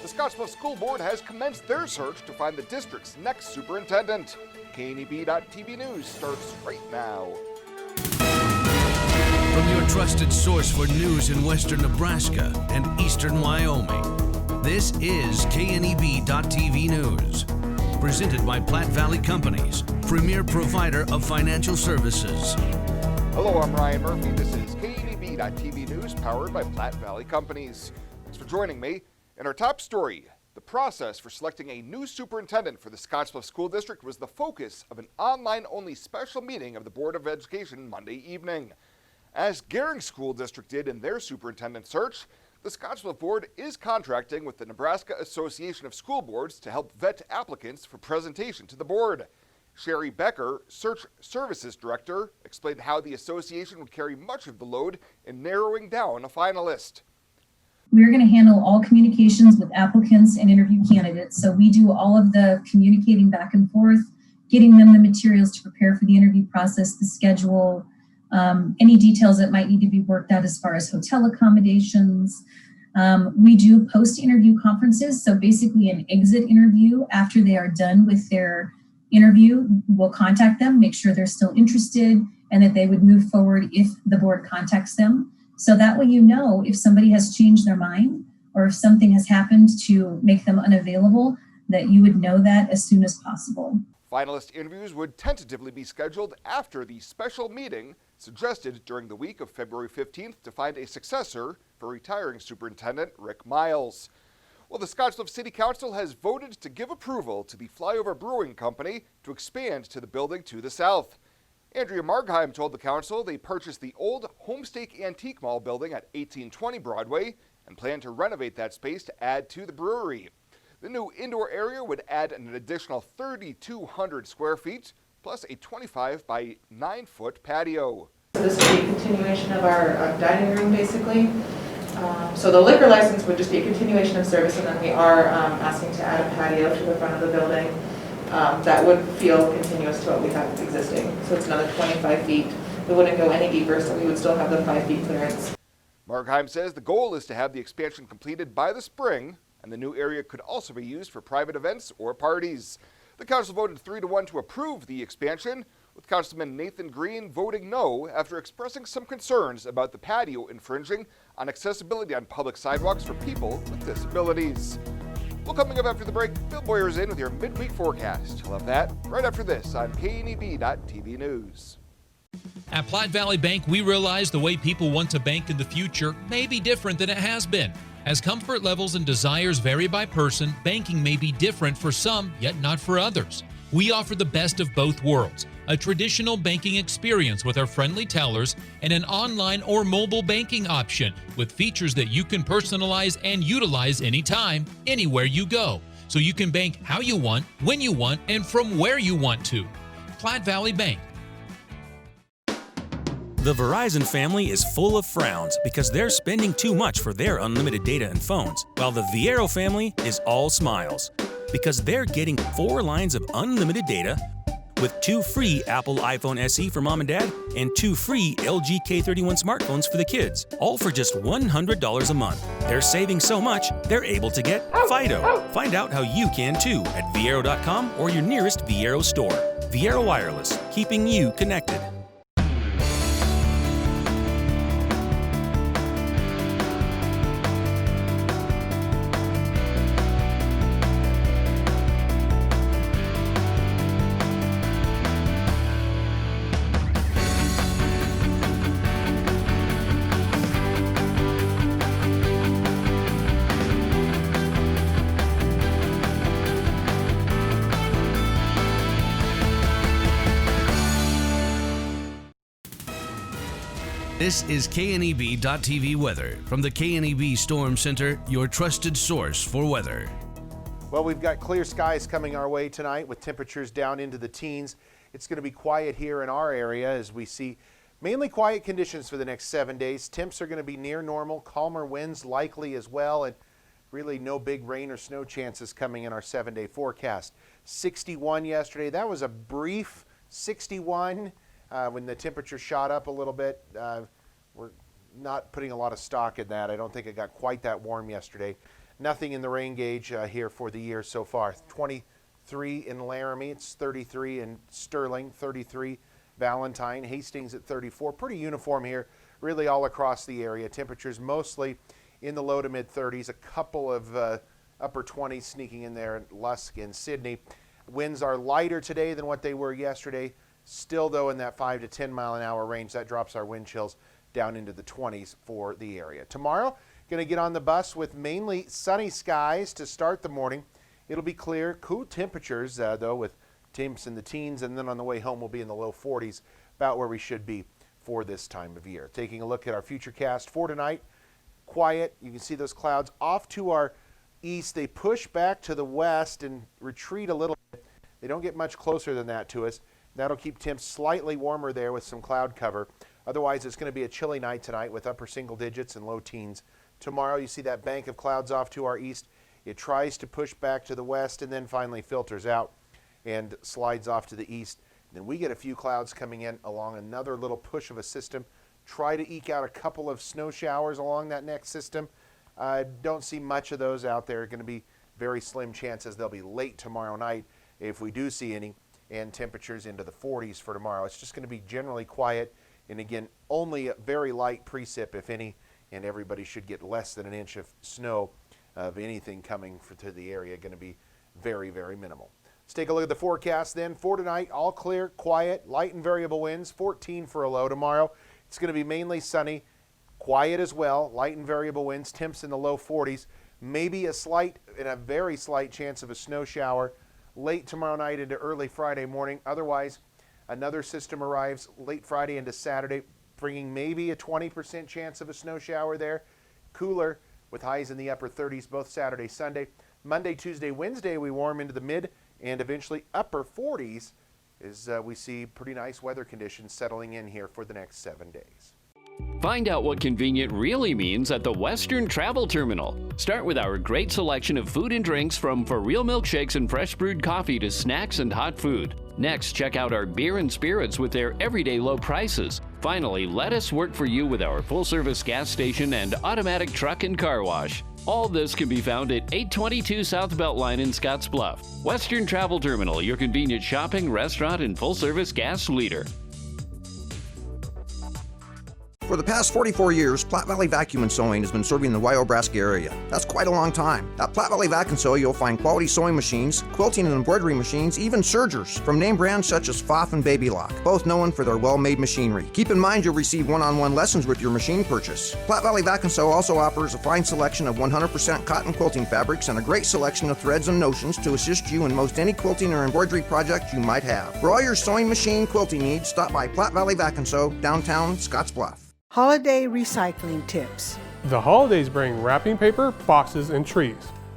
The Scottsbluff School Board has commenced their search to find the district's next superintendent. KNEB.TV News starts right now. From your trusted source for news in western Nebraska and eastern Wyoming, this is KNEB.TV News. Presented by Platte Valley Companies, premier provider of financial services. Hello, I'm Ryan Murphy. This is KNEB.TV News powered by Platte Valley Companies. Thanks for joining me. In our top story, the process for selecting a new superintendent for the Scottsbluff School District was the focus of an online-only special meeting of the Board of Education Monday evening. As Gering School District did in their superintendent search, the Scottsbluff Board is contracting with the Nebraska Association of School Boards to help vet applicants for presentation to the board. Sherry Becker, Search Services Director, explained how the association would carry much of the load in narrowing down a finalist. We're going to handle all communications with applicants and interview candidates. So we do all of the communicating back and forth, getting them the materials to prepare for the interview process, the schedule, any details that might need to be worked out as far as hotel accommodations. We do post-interview conferences. So basically an exit interview after they are done with their interview. We'll contact them, make sure they're still interested and that they would move forward if the board contacts them. So that way you know if somebody has changed their mind or if something has happened to make them unavailable, that you would know that as soon as possible. Finalist interviews would tentatively be scheduled after the special meeting suggested during the week of February 15th to find a successor for retiring Superintendent Rick Miles. Well, the Scottsbluff City Council has voted to give approval to the Flyover Brewing Company to expand to the building to the south. Andrea Margheim told the council they purchased the old Homestake Antique Mall building at 1820 Broadway and plan to renovate that space to add to the brewery. The new indoor area would add an additional 3,200 square feet, plus a 25 by 9 foot patio. This would be a continuation of our dining room, basically. So the liquor license would just be a continuation of service, and then we are asking to add a patio to the front of the building. That would feel continuous to what we have existing. So it's another 25 feet. We wouldn't go any deeper, so we would still have the 5 feet clearance. Margheim says the goal is to have the expansion completed by the spring, and the new area could also be used for private events or parties. The council voted 3-1 to approve the expansion, with Councilman Nathan Green voting no after expressing some concerns about the patio infringing on accessibility on public sidewalks for people with disabilities. Well, coming up after the break, Bill Boyer's in with your midweek forecast. You'll have that right after this on KNEB.TV News. At Platte Valley Bank, we realize the way people want to bank in the future may be different than it has been. As comfort levels and desires vary by person, banking may be different for some, yet not for others. We offer the best of both worlds, a traditional banking experience with our friendly tellers and an online or mobile banking option with features that you can personalize and utilize anytime, anywhere you go. So you can bank how you want, when you want, and from where you want to. Platte Valley Bank. The Verizon family is full of frowns because they're spending too much for their unlimited data and phones, while the Viero family is all smiles because they're getting 4 lines of unlimited data with 2 free Apple iPhone SE for mom and dad and 2 free LG K31 smartphones for the kids, all for just $100 a month. They're saving so much, they're able to get Fido. Find out how you can too at Viero.com or your nearest Viero store. Viero Wireless, keeping you connected. This is KNEB.TV weather from the KNEB Storm Center, your trusted source for weather. Well, we've got clear skies coming our way tonight with temperatures down into the teens. It's going to be quiet here in our area as we see mainly quiet conditions for the next 7 days. Temps are going to be near normal, calmer winds likely as well, and really no big rain or snow chances coming in our 7-day forecast. 61 yesterday. That was a brief 61 when the temperature shot up a little bit. We're not putting a lot of stock in that. I don't think it got quite that warm yesterday. nothing in the rain gauge here for the year so far. 23 in Laramie, it's 33 in Sterling, 33 Valentine, Hastings at 34. Pretty uniform here, really all across the area. Temperatures mostly in the low to mid 30s, a couple of upper 20s sneaking in there in Lusk and Sydney. Winds are lighter today than what they were yesterday. Still, though, in that 5 to 10 mile an hour range. That drops our wind chills down into the 20s for the area. Tomorrow, going to get on the bus with mainly sunny skies to start the morning. It'll be clear, cool temperatures, though, with temps in the teens, and then on the way home we'll be in the low 40s, about where we should be for this time of year. Taking a look at our futurecast for tonight, quiet. You can see those clouds off to our east. They push back to the west and retreat a little bit. They don't get much closer than that to us. That'll keep temps slightly warmer there with some cloud cover. Otherwise, it's going to be a chilly night tonight with upper single digits and low teens. Tomorrow, you see that bank of clouds off to our east. It tries to push back to the west and then finally filters out and slides off to the east. Then we get a few clouds coming in along another little push of a system. Try to eke out a couple of snow showers along that next system. Don't see much of those out there. Going to be very slim chances they'll be late tomorrow night if we do see any, and temperatures into the 40s for tomorrow. It's just going to be generally quiet, and again, only a very light precip, if any, and everybody should get less than an inch of snow of anything coming to the area. Going to be very, very minimal. Let's take a look at the forecast then. For tonight, all clear, quiet, light and variable winds, 14 for a low tomorrow. It's going to be mainly sunny, quiet as well, light and variable winds, temps in the low 40s, maybe a slight and a very slight chance of a snow shower late tomorrow night into early Friday morning. Otherwise, another system arrives late Friday into Saturday, bringing maybe a 20% chance of a snow shower there. Cooler with highs in the upper 30s both Saturday, Sunday. Monday, Tuesday, Wednesday, we warm into the mid and eventually upper 40s as we see pretty nice weather conditions settling in here for the next 7 days. Find out what convenient really means at the Western Travel Terminal. Start with our great selection of food and drinks, from for real milkshakes and fresh brewed coffee to snacks and hot food. Next, check out our beer and spirits with their everyday low prices. Finally, let us work for you with our full-service gas station and automatic truck and car wash. All this can be found at 822 South Beltline in Scottsbluff. Western Travel Terminal, your convenient shopping, restaurant, and full-service gas leader. For the past 44 years, Platte Valley Vacuum and Sewing has been serving the Nebraska area. That's quite a long time. At Platte Valley Vac and Sew, you'll find quality sewing machines, quilting and embroidery machines, even sergers from name brands such as Pfaff and Baby Lock, both known for their well-made machinery. Keep in mind you'll receive one-on-one lessons with your machine purchase. Platte Valley Vac and Sew also offers a fine selection of 100% cotton quilting fabrics and a great selection of threads and notions to assist you in most any quilting or embroidery project you might have. For all your sewing machine quilting needs, stop by Platte Valley Vac and Sew, downtown Scottsbluff. Holiday recycling tips. The holidays bring wrapping paper, boxes, and trees.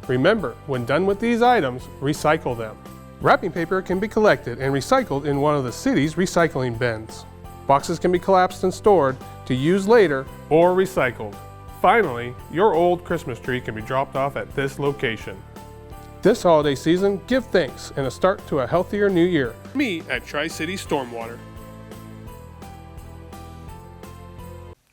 Remember, when done with these items, recycle them. Wrapping paper can be collected and recycled in one of the city's recycling bins. Boxes can be collapsed and stored to use later or recycled. Finally, your old Christmas tree can be dropped off at this location. This holiday season, give thanks and a start to a healthier new year. Me at Tri-City Stormwater.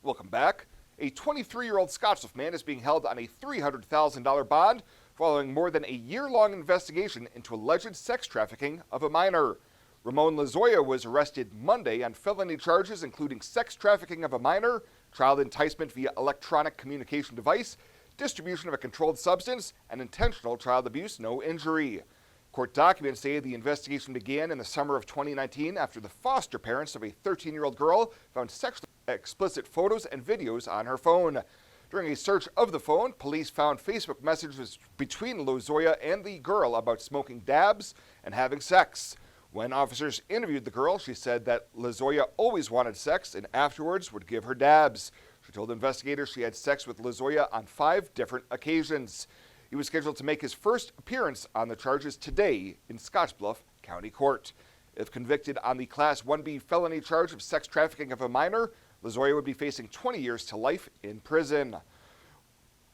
Welcome back. A 23-year-old Scottsbluff man is being held on a $300,000 bond following more than a year-long investigation into alleged sex trafficking of a minor. Ramon Lozoya was arrested Monday on felony charges including sex trafficking of a minor, child enticement via electronic communication device, distribution of a controlled substance, and intentional child abuse, no injury. Court documents say the investigation began in the summer of 2019 after the foster parents of a 13-year-old girl found sexually explicit photos and videos on her phone. During a search of the phone, police found Facebook messages between Lozoya and the girl about smoking dabs and having sex. When officers interviewed the girl, she said that Lozoya always wanted sex and afterwards would give her dabs. She told investigators she had sex with Lozoya on 5 different occasions. He was scheduled to make his first appearance on the charges today in Scottsbluff County Court. If convicted on the Class 1B felony charge of sex trafficking of a minor, Lozoya would be facing 20 years to life in prison.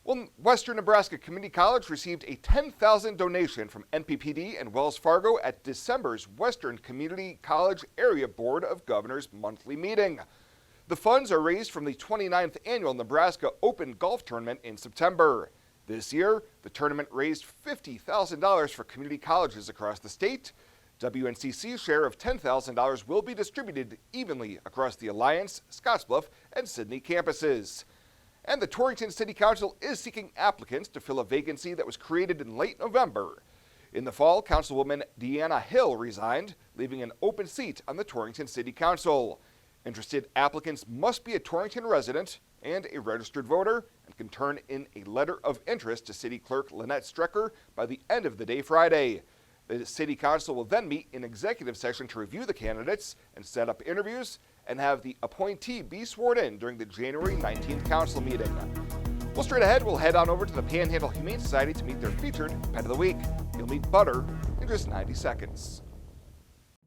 Well, Western Nebraska Community College received a $10,000 donation from NPPD and Wells Fargo at December's Western Community College Area Board of Governors monthly meeting. The funds are raised from the 29th annual Nebraska Open Golf Tournament in September. This year, the tournament raised $50,000 for community colleges across the state. WNCC's share of $10,000 will be distributed evenly across the Alliance, Scottsbluff, and Sydney campuses. And the Torrington City Council is seeking applicants to fill a vacancy that was created in late November. In the fall, Councilwoman Deanna Hill resigned, leaving an open seat on the Torrington City Council. Interested applicants must be a Torrington resident and a registered voter and can turn in a letter of interest to City Clerk Lynette Strecker by the end of the day Friday. The City Council will then meet in executive session to review the candidates and set up interviews and have the appointee be sworn in during the January 19th council meeting. Well, straight ahead, we'll head on over to the Panhandle Humane Society to meet their featured Pet of the Week. You'll meet Butter in just 90 seconds.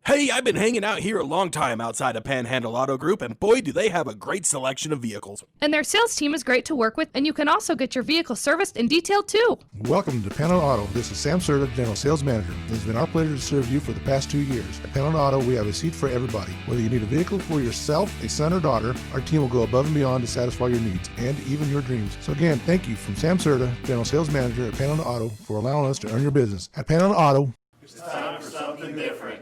Hey, I've been hanging out here a long time outside of Panhandle Auto Group, and boy, do they have a great selection of vehicles. And their sales team is great to work with, and you can also get your vehicle serviced and detailed too. Welcome to Panhandle Auto. This is Sam Serta, General Sales Manager. It's been our pleasure to serve you for the past 2 years. At Panhandle Auto, we have a seat for everybody. Whether you need a vehicle for yourself, a son, or daughter, our team will go above and beyond to satisfy your needs and even your dreams. So again, thank you from Sam Serta, General Sales Manager at Panhandle Auto, for allowing us to earn your business. At Panhandle Auto, it's time for something different.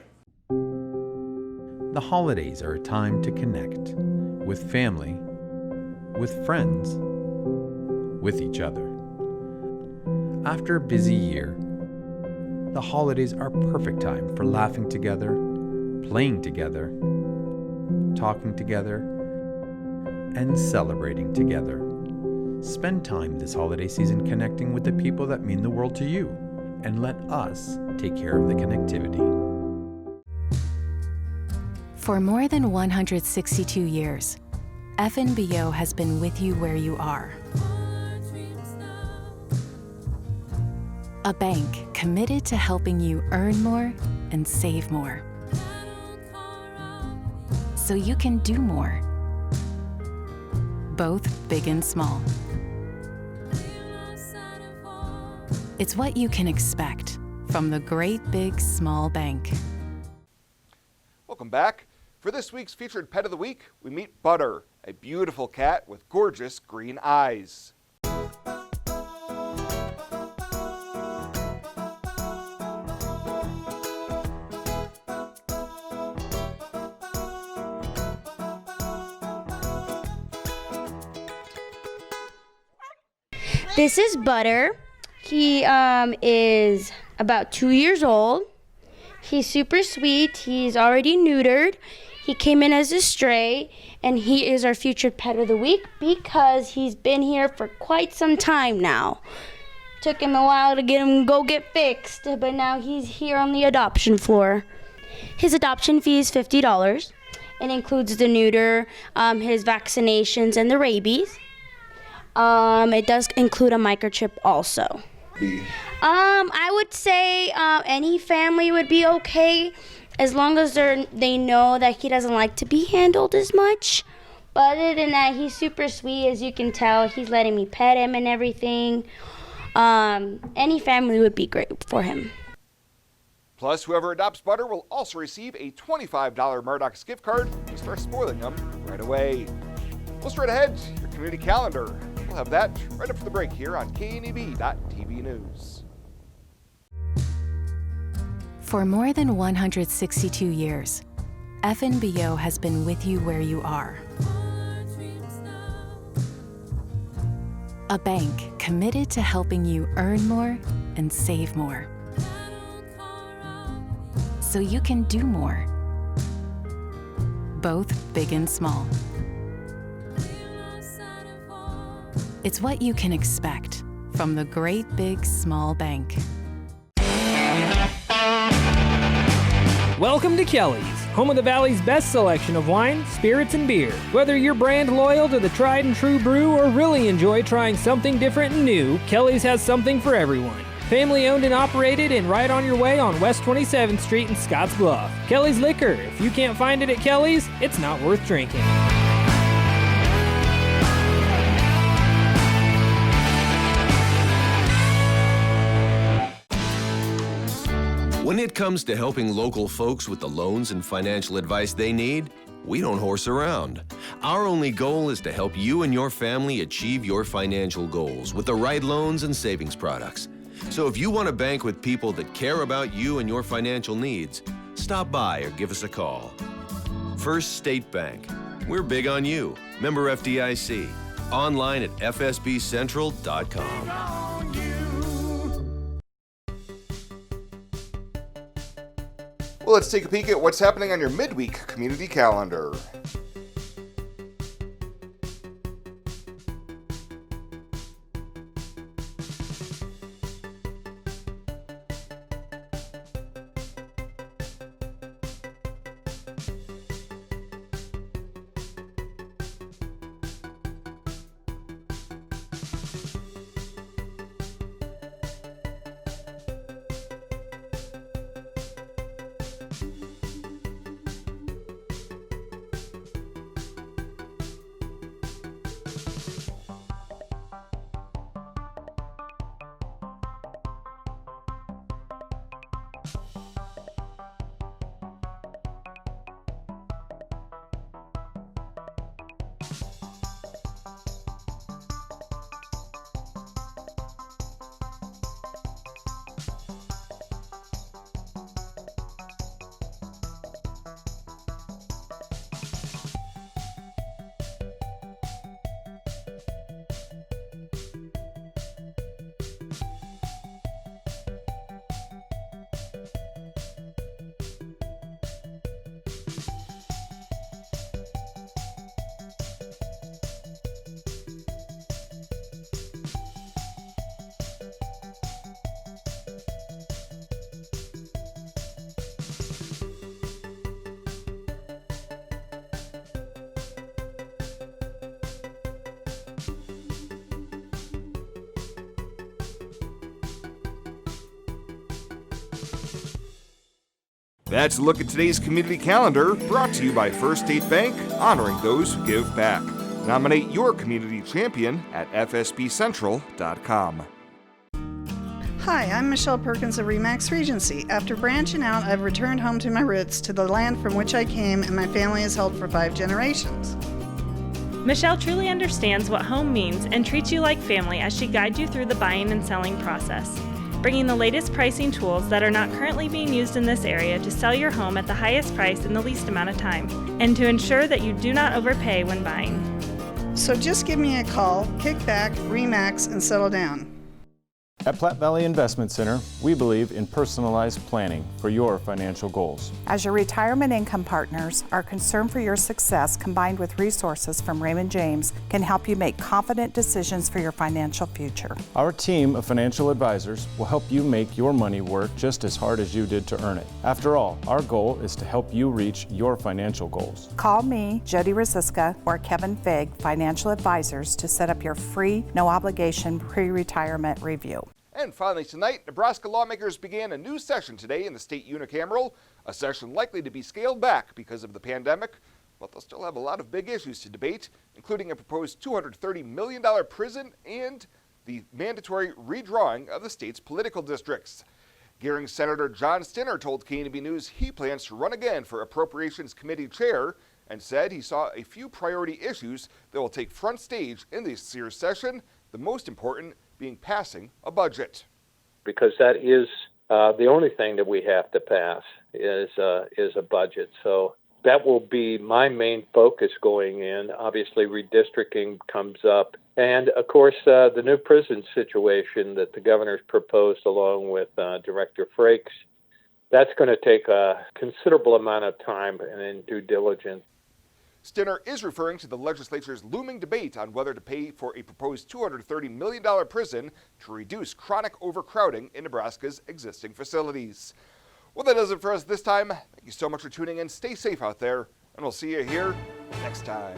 The holidays are a time to connect with family, with friends, with each other. After a busy year, the holidays are a perfect time for laughing together, playing together, talking together, and celebrating together. Spend time this holiday season connecting with the people that mean the world to you, and let us take care of the connectivity. For more than 162 years, FNBO has been with you where you are. A bank committed to helping you earn more and save more, so you can do more, both big and small. It's what you can expect from the great big small bank. Welcome back. For this week's featured Pet of the Week, we meet Butter, a beautiful cat with gorgeous green eyes. This is Butter. He is about 2 years old. He's super sweet. He's already neutered. He came in as a stray, and he is our featured Pet of the Week because he's been here for quite some time now. Took him a while to get fixed, but now he's here on the adoption floor. His adoption fee is $50. It includes the neuter, his vaccinations, and the rabies. It does include a microchip also. I would say any family would be okay as long as they know that he doesn't like to be handled as much. But other than that, he's super sweet, as you can tell. He's letting me pet him and everything. Any family would be great for him. Plus, whoever adopts Butter will also receive a $25 Murdoch's gift card to start spoiling them right away. Well, straight ahead, your community calendar. We'll have that right after the break here on KNEB.TV News. For more than 162 years, FNBO has been with you where you are. A bank committed to helping you earn more and save more, so you can do more, both big and small. It's what you can expect from the great big small bank. Welcome to Kelly's, home of the Valley's best selection of wine, spirits, and beer. Whether you're brand loyal to the tried and true brew or really enjoy trying something different and new, Kelly's has something for everyone. Family owned and operated and right on your way on West 27th Street in Scottsbluff. Kelly's Liquor. If you can't find it at Kelly's, it's not worth drinking. When it comes to helping local folks with the loans and financial advice they need, we don't horse around. Our only goal is to help you and your family achieve your financial goals with the right loans and savings products. So if you want to bank with people that care about you and your financial needs, stop by or give us a call. First State Bank. We're big on you. Member FDIC. Online at fsbcentral.com. Well, let's take a peek at what's happening on your midweek community calendar. That's a look at today's community calendar, brought to you by First State Bank, honoring those who give back. Nominate your community champion at fsbcentral.com. Hi, I'm Michelle Perkins of Remax Regency. After branching out, I've returned home to my roots, to the land from which I came and my family has held for 5 generations. Michelle truly understands what home means and treats you like family as she guides you through the buying and selling process, bringing the latest pricing tools that are not currently being used in this area to sell your home at the highest price in the least amount of time, and to ensure that you do not overpay when buying. So just give me a call, kick back, Remax, and settle down. At Platte Valley Investment Center, we believe in personalized planning for your financial goals. As your retirement income partners, our concern for your success, combined with resources from Raymond James, can help you make confident decisions for your financial future. Our team of financial advisors will help you make your money work just as hard as you did to earn it. After all, our goal is to help you reach your financial goals. Call me, Jody Rosiska, or Kevin Fig, Financial Advisors, to set up your free, no-obligation pre-retirement review. And finally tonight, Nebraska lawmakers began a new session today in the state unicameral, a session likely to be scaled back because of the pandemic, but they'll still have a lot of big issues to debate, including a proposed $230 million prison and the mandatory redrawing of the state's political districts. Gearing Senator John Stinner told KNB News he plans to run again for Appropriations Committee chair and said he saw a few priority issues that will take front stage in this year's session, the most important being passing a budget. Because that is the only thing that we have to pass is a budget. So that will be my main focus going in. Obviously, redistricting comes up. And, of course, the new prison situation that the governor's proposed along with Director Frakes, that's going to take a considerable amount of time and due diligence. Stinner is referring to the legislature's looming debate on whether to pay for a proposed $230 million prison to reduce chronic overcrowding in Nebraska's existing facilities. Well, that does it for us this time. Thank you so much for tuning in. Stay safe out there, and we'll see you here next time.